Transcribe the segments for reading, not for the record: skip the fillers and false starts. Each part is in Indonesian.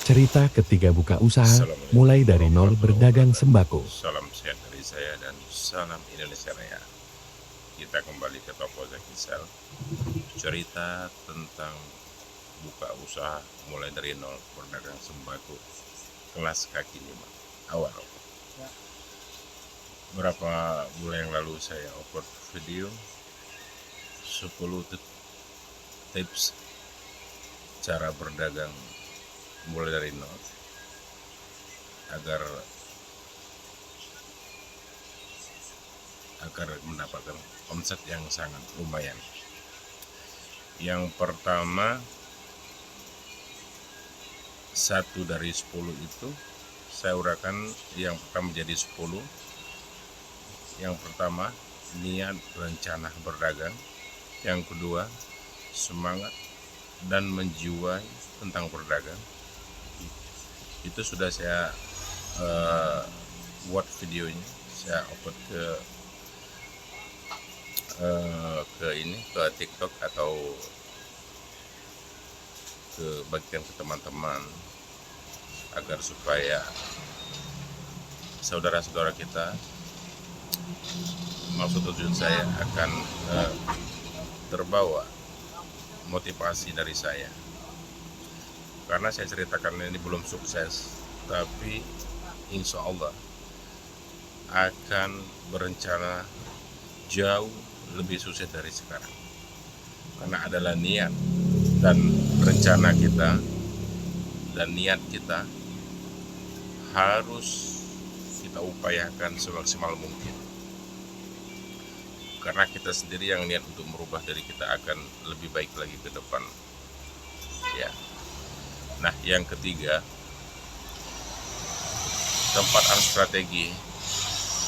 Cerita ketiga buka usaha, Assalamualaikum mulai dari nol warahmatullahi berdagang wabarakatuh. sembako. Salam sehat dari saya dan salam Indonesia Raya. Kita kembali ke toko Zaki Sel. Cerita tentang buka usaha mulai dari nol berdagang sembako kelas kaki lima awal. Berapa bulan yang lalu saya upload video 10 tips cara berdagang mulai dari nol agar mendapatkan omset yang sangat lumayan. Yang pertama, 1 dari 10 itu saya uraikan. Yang pertama menjadi 10. Yang pertama, niat rencana berdagang. Yang kedua, semangat dan menjiwai tentang berdagang. Itu sudah saya buat videonya, saya upload ke TikTok atau bagikan ke teman-teman agar supaya saudara-saudara kita, maksud tujuan saya akan terbawa motivasi dari saya, karena saya ceritakan ini belum sukses, tapi insya Allah akan berencana jauh lebih sukses dari sekarang, karena adalah niat dan rencana kita dan niat kita harus kita upayakan semaksimal mungkin, karena kita sendiri yang niat untuk merubah diri kita akan lebih baik lagi ke depan ya. Nah, yang ketiga, tempat dan strategi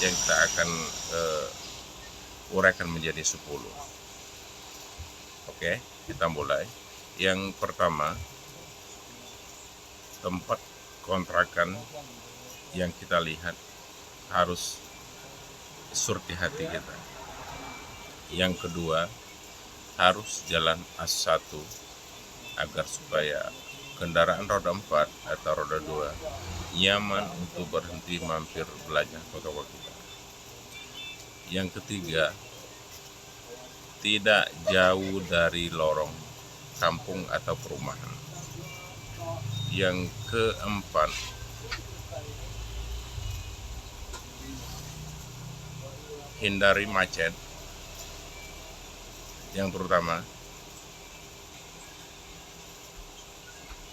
yang kita akan uraikan menjadi 10. Oke, kita mulai. Yang pertama, tempat kontrakan yang kita lihat harus surti hati kita. Yang kedua, harus jalan A1 agar supaya kendaraan roda 4 atau roda 2 nyaman untuk berhenti mampir belanja ke toko kita. Yang ketiga, tidak jauh dari lorong kampung atau perumahan. Yang keempat, hindari macet, yang terutama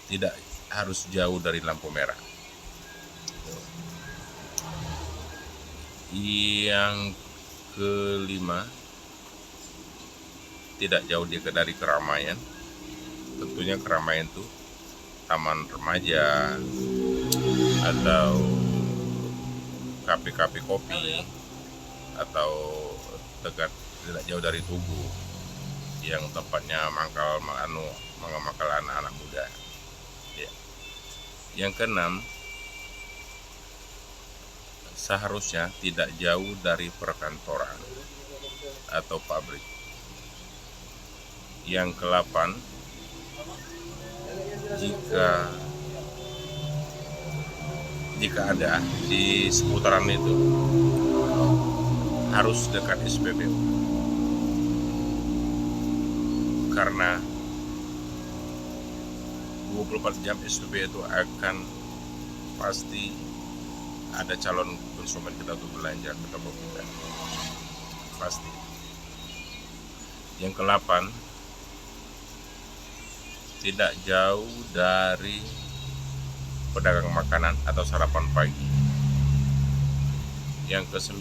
tidak harus jauh dari lampu merah. Yang kelima, tidak jauh dari keramaian. Tentunya keramaian itu taman remaja atau kafe-kafe kopi, atau tidak jauh dari Tugu yang tempatnya mangkal anak-anak muda ya. Yang keenam, seharusnya tidak jauh dari perkantoran atau pabrik. Yang ke-8, jika ada di seputaran itu harus dekat SPBU, karena 24 jam SPBU itu akan pasti ada calon konsumen kita untuk belanja ke toko kita, pasti. Yang ke-8, tidak jauh dari pedagang makanan atau sarapan pagi. Yang ke-9,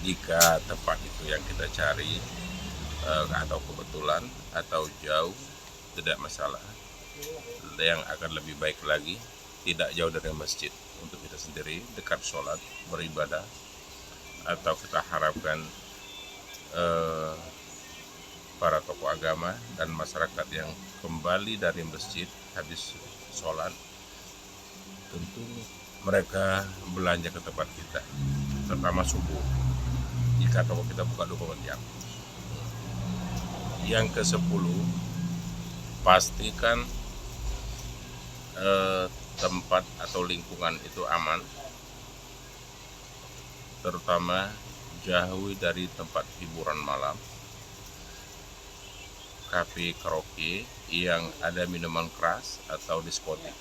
jika tempat itu yang kita cari atau kebetulan atau jauh, tidak masalah. Yang akan lebih baik lagi, tidak jauh dari masjid untuk kita sendiri, dekat sholat, beribadah. Atau kita harapkan para tokoh agama dan masyarakat yang kembali dari masjid habis sholat, tentu mereka belanja ke tempat kita, terutama subuh jika toko kita buka 24 jam. Yang ke-10, pastikan tempat atau lingkungan itu aman, terutama jauhi dari tempat hiburan malam, kafe karaoke yang ada minuman keras atau diskotik.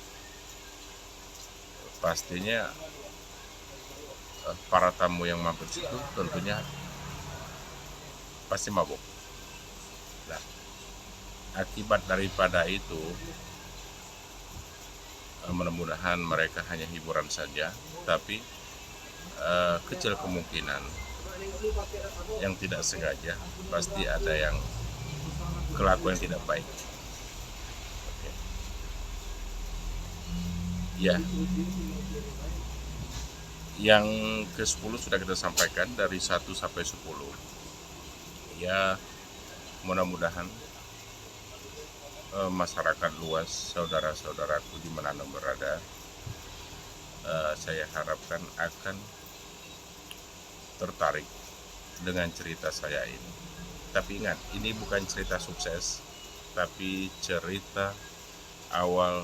Pastinya para tamu yang mampir situ tentunya pasti mabuk. Nah, akibat daripada itu, mudah-mudahan mereka hanya hiburan saja, tapi kecil kemungkinan yang tidak sengaja pasti ada yang kelakuan yang tidak baik. Oke. Ya, yang ke-10 sudah kita sampaikan dari 1 sampai 10. Ya, mudah-mudahan masyarakat luas, saudara-saudaraku di mana berada, saya harapkan akan tertarik dengan cerita saya ini. Tapi ingat, ini bukan cerita sukses, tapi cerita awal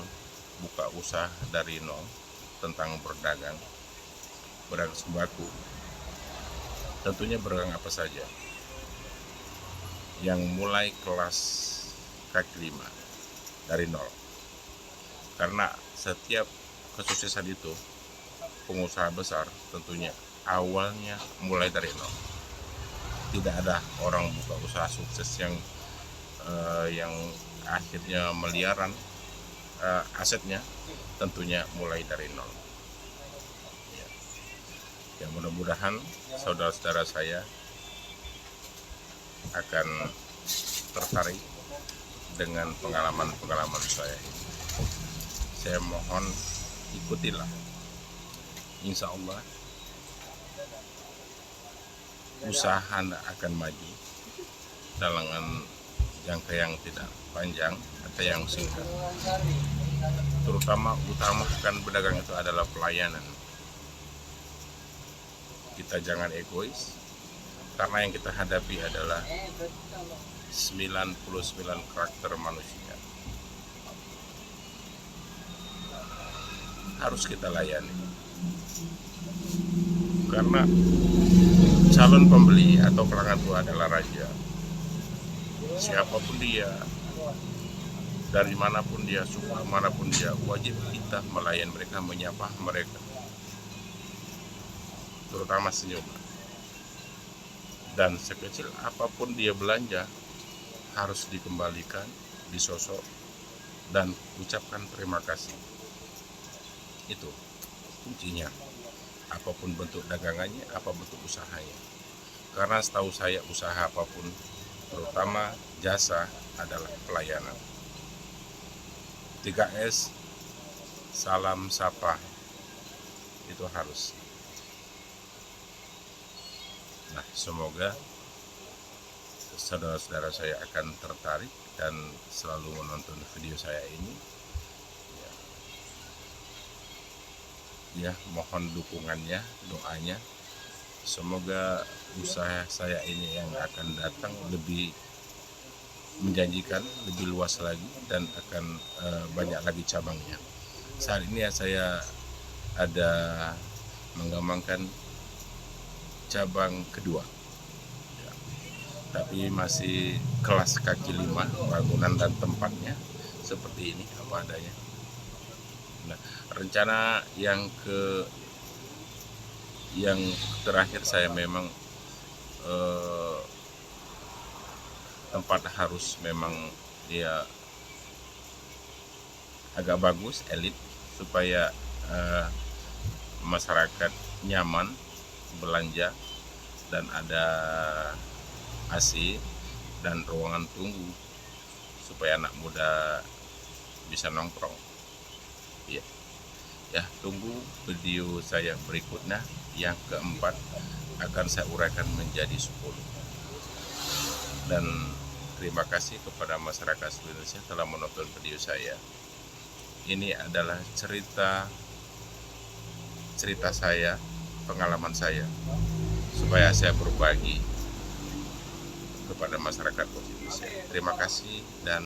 buka usaha dari nol tentang berdagang sembako. Tentunya berdagang apa saja. Yang mulai kelas kaki 5 dari nol. Karena setiap kesuksesan itu, pengusaha besar tentunya awalnya mulai dari nol. Tidak ada orang buka usaha sukses yang akhirnya miliaran asetnya, tentunya mulai dari nol. Ya, mudah-mudahan saudara-saudara saya akan tertarik dengan pengalaman-pengalaman saya ini. Saya mohon ikutilah. Insya Allah usaha Anda akan maju dalam jangka yang tidak panjang atau yang singkat. Utamakan berdagang itu adalah pelayanan. Kita jangan egois, karena yang kita hadapi adalah 99 karakter manusia. Harus kita layani. Karena calon pembeli atau pelanggan itu adalah raja. Siapapun dia, dari manapun dia, suku manapun dia, wajib kita melayani mereka, menyapa mereka, terutama senyum. Dan sekecil apapun dia belanja, harus dikembalikan, disosok, dan ucapkan terima kasih. Itu kuncinya. Apapun bentuk dagangannya, apa bentuk usahanya. Karena setahu saya usaha apapun, terutama jasa, adalah pelayanan. 3S, salam sapa, itu harus. Nah, semoga saudara-saudara saya akan tertarik dan selalu menonton video saya ini. Ya, mohon dukungannya, doanya. Semoga usaha saya ini yang akan datang lebih menjanjikan, lebih luas lagi, dan akan banyak lagi cabangnya. Saat ini saya ada mengembangkan cabang kedua, ya, tapi masih kelas kaki 5, bangunan dan tempatnya seperti ini apa adanya. Nah, rencana yang terakhir saya memang tempat harus memang dia agak bagus, elit, supaya masyarakat nyaman belanja, dan ada AC dan ruangan tunggu supaya anak muda bisa nongkrong. Ya, tunggu video saya berikutnya. Yang keempat akan saya uraikan menjadi 10. Dan terima kasih kepada masyarakat seluruh Indonesia telah menonton video saya. Ini adalah cerita saya, pengalaman saya, supaya saya berbagi kepada masyarakat konstitusi. Terima kasih dan